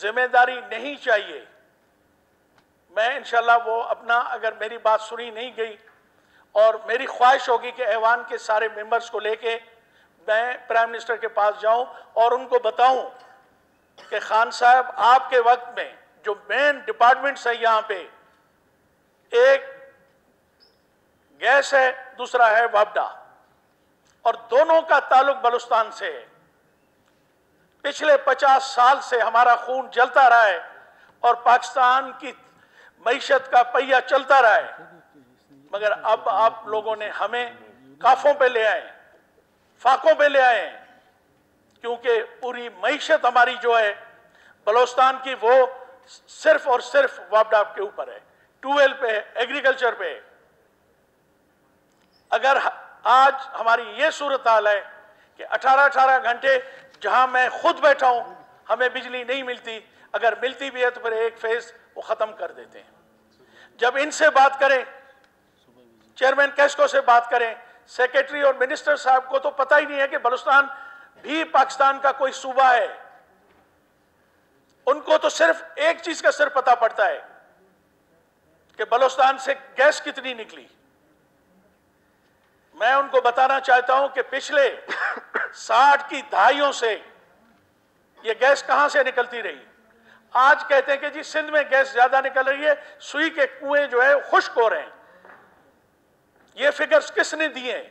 ذمہ داری نہیں چاہیے. میں انشاءاللہ وہ اپنا، اگر میری بات سنی نہیں گئی، اور میری خواہش ہوگی کہ ایوان کے سارے ممبرز کو لے کے میں پرائم منسٹر کے پاس جاؤں اور ان کو بتاؤں کہ خان صاحب آپ کے وقت میں جو مین ڈپارٹمنٹس ہے یہاں پہ، ایک گیس ہے، دوسرا ہے وابڈا، اور دونوں کا تعلق بلوچستان سے ہے. پچھلے 50 سال سے ہمارا خون جلتا رہا ہے اور پاکستان کی معیشت کا پہیہ چلتا رہا ہے، مگر اب آپ لوگوں نے ہمیں کافوں پہ لے آئے، فاقوں پہ لے آئے، کیونکہ پوری معیشت ہماری جو ہے بلوچستان کی وہ صرف اور صرف وابڈا کے اوپر ہے، ٹویل پہ ہے، ایگریکلچر پہ ہے. اگر آج ہماری یہ صورتحال ہے کہ 18 گھنٹے جہاں میں خود بیٹھا ہوں ہمیں بجلی نہیں ملتی، اگر ملتی بھی ہے تو پھر ایک فیز وہ ختم کر دیتے ہیں. جب ان سے بات کریں، چیئرمین کیسکو سے بات کریں، سیکریٹری اور منسٹر صاحب کو تو پتہ ہی نہیں ہے کہ بلوچستان بھی پاکستان کا کوئی صوبہ ہے. ان کو تو صرف ایک چیز کا صرف پتہ پڑتا ہے کہ بلوچستان سے گیس کتنی نکلی. میں ان کو بتانا چاہتا ہوں کہ پچھلے 60 کی دہائیوں سے یہ گیس کہاں سے نکلتی رہی. آج کہتے ہیں کہ جی سندھ میں گیس زیادہ نکل رہی ہے، سوئی کے کنویں جو ہے خشک ہو رہے ہیں. یہ فگرز کس نے دیے؟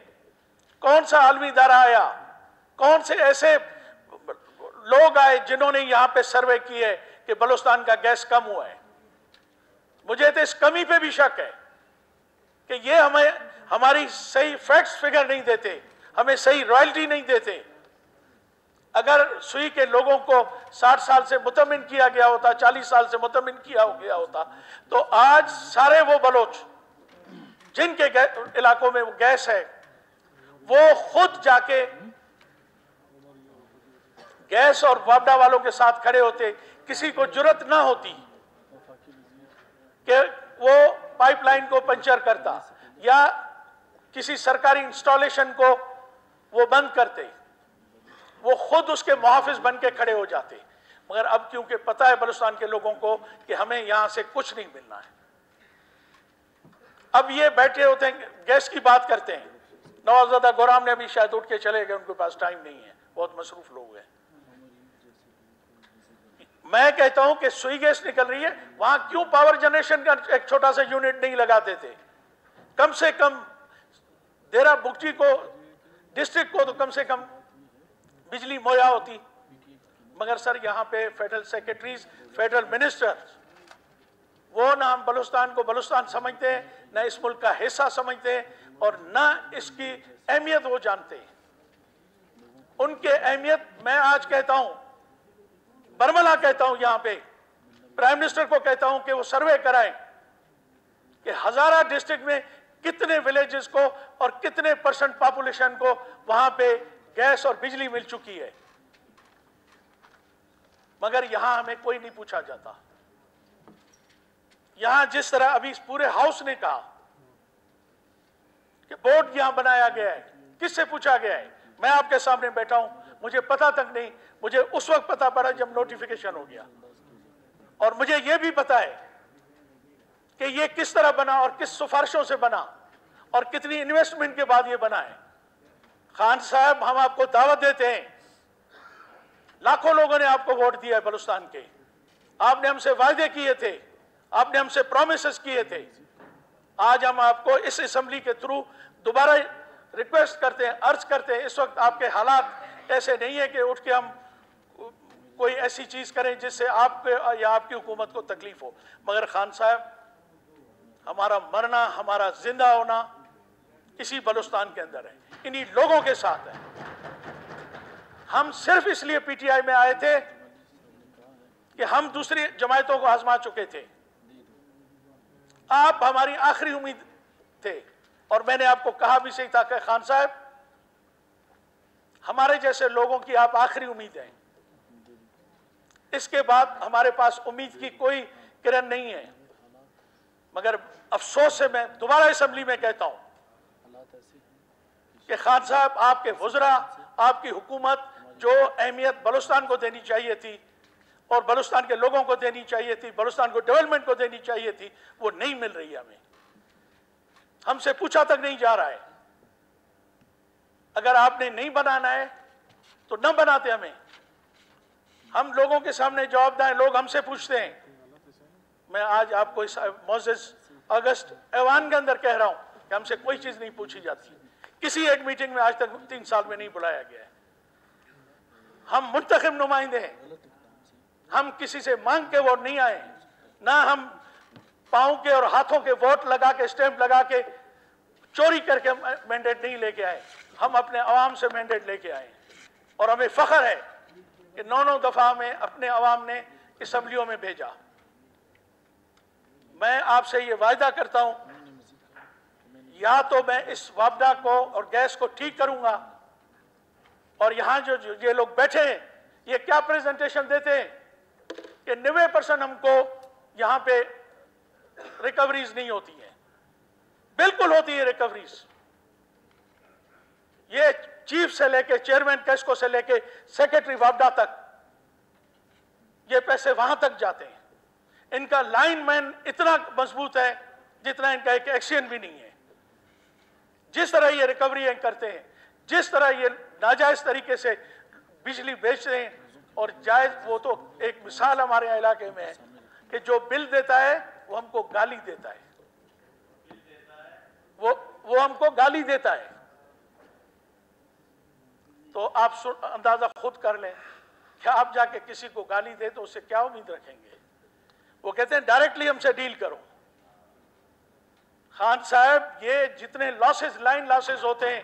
کون سا عالمی ادارہ آیا؟ کون سے ایسے لوگ آئے جنہوں نے یہاں پہ سروے کی ہے کہ بلوچستان کا گیس کم ہوا ہے؟ مجھے تو اس کمی پہ بھی شک ہے کہ یہ ہمیں ہماری صحیح فیکٹس فگر نہیں دیتے، ہمیں صحیح رائلٹی نہیں دیتے. اگر سوئی کے لوگوں کو 60 سال سے مطمئن کیا گیا ہوتا، 40 سال سے مطمئن کیا گیا ہوتا، تو آج سارے وہ بلوچ جن کے علاقوں میں وہ گیس ہے وہ خود جا کے گیس اور وابڈا والوں کے ساتھ کھڑے ہوتے. کسی کو جرت نہ ہوتی کہ وہ پائپ لائن کو پنچر کرتا یا کسی سرکاری انسٹالیشن کو وہ بند کرتے، وہ خود اس کے محافظ بن کے کھڑے ہو جاتے. مگر اب کیونکہ پتہ ہے بلوچستان کے لوگوں کو کہ ہمیں یہاں سے کچھ نہیں ملنا ہے، اب یہ بیٹھے ہوتے ہیں گیس کی بات کرتے ہیں. نوازادہ گورام نے ابھی شاید اٹھ کے چلے گئے، ان کے پاس ٹائم نہیں ہے، بہت مصروف لوگ ہیں. میں کہتا ہوں کہ سوئی گیس نکل رہی ہے، وہاں کیوں پاور جنریشن کا ایک چھوٹا سا یونٹ نہیں لگاتے تھے؟ کم سے کم دیرہ بگٹی کو ڈسٹرکٹ کو تو کم سے کم بجلی مہیا ہوتی. مگر سر یہاں پہ فیڈرل سیکریٹریز، فیڈرل منسٹرز، وہ نہ ہم بلوچستان کو بلوچستان سمجھتے ہیں، نہ اس ملک کا حصہ سمجھتے ہیں، اور نہ اس کی اہمیت وہ جانتے ہیں. ان کے اہمیت میں آج کہتا ہوں، برملا کہتا ہوں، یہاں پہ پرائم منسٹر کو کہتا ہوں کہ وہ سروے کرائیں کہ ہزارہ ڈسٹرکٹ میں کتنے ولیجز کو اور کتنے پرسنٹ پاپولیشن کو وہاں پہ گیس اور بجلی مل چکی ہے. مگر یہاں ہمیں کوئی نہیں پوچھا جاتا. یہاں جس طرح ابھی اس پورے ہاؤس نے کہا کہ بورڈ یہاں بنایا گیا ہے، کس سے پوچھا گیا ہے؟ میں آپ کے سامنے بیٹھا ہوں، مجھے پتا تک نہیں، مجھے اس وقت پتا پڑا جب نوٹیفیکیشن ہو گیا. اور مجھے یہ بھی پتا ہے کہ یہ کس طرح بنا اور کس سفارشوں سے بنا اور کتنی انویسٹمنٹ کے بعد یہ بنا ہے. خان صاحب، ہم آپ کو دعوت دیتے ہیں، لاکھوں لوگوں نے آپ کو ووٹ دیا ہے بلوچستان کے، آپ نے ہم سے وعدے کیے تھے، آپ نے ہم سے پرومسز کیے تھے. آج ہم آپ کو اس اسمبلی کے تھرو دوبارہ ریکویسٹ کرتے ہیں، عرض کرتے ہیں. اس وقت آپ کے حالات ایسے نہیں ہے کہ اٹھ کے ہم کوئی ایسی چیز کریں جس سے آپ کو یا آپ کی حکومت کو تکلیف ہو. مگر خان صاحب، ہمارا مرنا، ہمارا زندہ ہونا اسی بلوچستان کے اندر ہے، انہی لوگوں کے ساتھ ہے. ہم صرف اس لیے پی ٹی آئی میں آئے تھے کہ ہم دوسری جماعتوں کو آزما چکے تھے. آپ ہماری آخری امید تھے، اور میں نے آپ کو کہا بھی صحیح تھا کہ خان صاحب، ہمارے جیسے لوگوں کی آپ آخری امید ہیں. اس کے بعد ہمارے پاس امید کی کوئی کرن نہیں ہے. مگر افسوس سے میں دوبارہ اسمبلی میں کہتا ہوں کہ خان صاحب، آپ کے وزراء، آپ کی حکومت جو اہمیت بلوچستان کو دینی چاہیے تھی، اور بلوچستان کے لوگوں کو دینی چاہیے تھی، بلوچستان کو ڈیولپمنٹ کو دینی چاہیے تھی، وہ نہیں مل رہی ہے ہمیں، ہم سے پوچھا تک نہیں جا رہا ہے۔ اگر آپ نے نہیں بنانا ہے تو نہ بناتے ہمیں، ہم لوگوں کے سامنے جواب دیں، لوگ ہم سے پوچھتے ہیں۔ میں آج آپ کو اس معزز اگست ایوان کے اندر کہہ رہا ہوں کہ ہم سے کوئی چیز نہیں پوچھی جاتی، کسی ایک میٹنگ میں آج تک 3 سال میں نہیں بلایا گیا ہے۔ ہم منتخب نمائندے ہیں، ہم کسی سے مانگ کے ووٹ نہیں آئے، نہ ہم پاؤں کے اور ہاتھوں کے ووٹ لگا کے اسٹیمپ لگا کے چوری کر کے مینڈیٹ نہیں لے کے آئے، ہم اپنے عوام سے مینڈیٹ لے کے آئے، اور ہمیں فخر ہے کہ 9 دفعہ میں اپنے عوام نے اسمبلیوں میں بھیجا۔ میں آپ سے یہ وعدہ کرتا ہوں، یا تو میں اس وابڈا کو اور گیس کو ٹھیک کروں گا، اور یہاں جو یہ لوگ بیٹھے ہیں یہ کیا پریزنٹیشن دیتے ہیں کہ 90% ہم کو یہاں پہ ریکوریز نہیں ہوتی ہیں، بالکل ہوتی ہے ریکوریز۔ یہ چیف سے لے کے چیئرمین کیسکو سے لے کے سیکرٹری وابڈا تک یہ پیسے وہاں تک جاتے ہیں۔ ان کا لائن مین اتنا مضبوط ہے جتنا ان کا ایک ایکشن بھی نہیں ہے۔ جس طرح یہ ریکوری کرتے ہیں، جس طرح یہ ناجائز طریقے سے بجلی بیچتے ہیں، اور جائز، وہ تو ایک مثال ہمارے علاقے میں ہے کہ جو بل دیتا ہے وہ ہم کو گالی دیتا ہے، وہ ہم کو گالی دیتا ہے۔ تو آپ اندازہ خود کر لیں کہ آپ جا کے کسی کو گالی دے تو اس سے کیا امید رکھیں گے؟ وہ کہتے ہیں ڈائریکٹلی ہم سے ڈیل کرو۔ خان صاحب، یہ جتنے لاسز، لائن لاسز ہوتے ہیں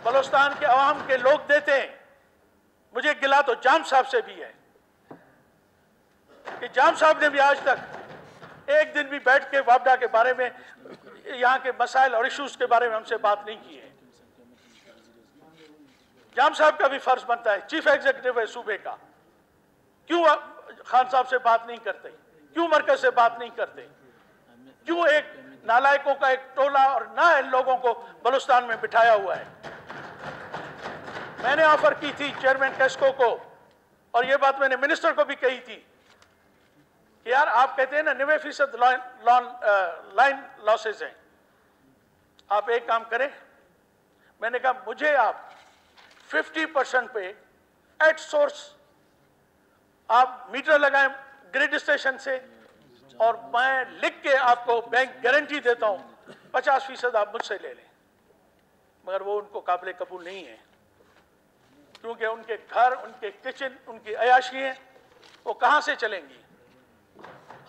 بلوچستان کے عوام کے لوگ دیتے ہیں، مجھے گلا تو جام صاحب سے بھی ہے کہ جام صاحب نے بھی آج تک ایک دن بھی بیٹھ کے وابڈا کے بارے میں، یہاں کے مسائل اور ایشوز کے بارے میں ہم سے بات نہیں کی ہے۔ جام صاحب کا بھی فرض بنتا ہے، چیف ایگزیکٹو ہے صوبے کا، کیوں خان صاحب سے بات نہیں کرتے؟ کیوں مرکز سے بات نہیں کرتے؟ کیوں ایک نالائکوں کا ایک ٹولہ اور نااہل لوگوں کو بلوچستان میں بٹھایا ہوا ہے؟ میں نے آفر کی تھی چیئرمین کیسکو کو، اور یہ بات میں نے منسٹر کو بھی کہی تھی کہ یار آپ کہتے ہیں نا 90% لائن لاسز ہیں، آپ ایک کام کریں۔ میں نے کہا مجھے آپ 50% پہ ایٹ سورس آپ میٹر لگائیں گریڈ اسٹیشن سے، اور میں لکھ کے آپ کو بینک گارنٹی دیتا ہوں 50% آپ مجھ سے لے لیں۔ مگر وہ ان کو قابل قبول نہیں ہے، کیونکہ ان کے گھر، ان کے کچن، ان کی عیاشی ہیں، وہ کہاں سے چلیں گی؟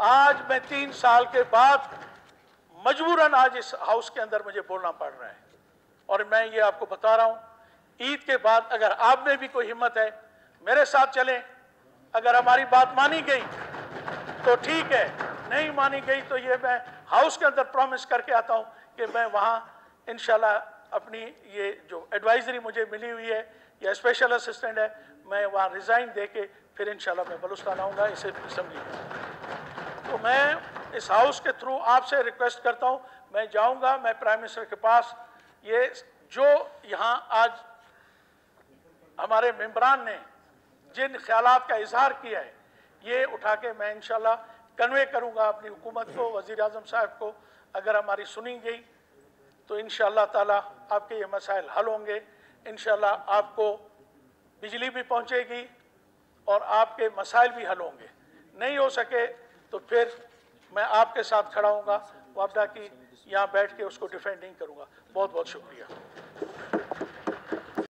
آج میں 3 سال کے بعد مجبوراً آج اس ہاؤس کے اندر مجھے بولنا پڑ رہا ہے، اور میں یہ آپ کو بتا رہا ہوں، عید کے بعد اگر آپ میں بھی کوئی ہمت ہے میرے ساتھ چلیں، اگر ہماری بات مانی گئی تو ٹھیک ہے، نہیں مانی گئی تو یہ میں ہاؤس کے اندر پرومس کر کے آتا ہوں کہ میں وہاں انشاءاللہ اپنی یہ جو ایڈوائزری مجھے ملی ہوئی ہے یا اسپیشل اسسٹنٹ ہے، میں وہاں ریزائن دے کے پھر انشاءاللہ میں بلوچستان آؤں گا اسے اسمبلی میں۔ تو میں اس ہاؤس کے تھرو آپ سے ریکویسٹ کرتا ہوں، میں جاؤں گا، میں پرائم منسٹر کے پاس یہ جو یہاں آج ہمارے ممبران نے جن خیالات کا اظہار کیا ہے، یہ اٹھا کے میں انشاءاللہ کنوے کروں گا اپنی حکومت کو، وزیر اعظم صاحب کو۔ اگر ہماری سنی گئی تو انشاءاللہ تعالی آپ کے یہ مسائل حل ہوں گے، انشاءاللہ آپ کو بجلی بھی پہنچے گی اور آپ کے مسائل بھی حل ہوں گے۔ نہیں ہو سکے تو پھر میں آپ کے ساتھ کھڑا ہوں گا، وابڈا کی یہاں بیٹھ کے اس کو ڈیفینڈ نہیں کروں گا۔ بہت بہت شکریہ۔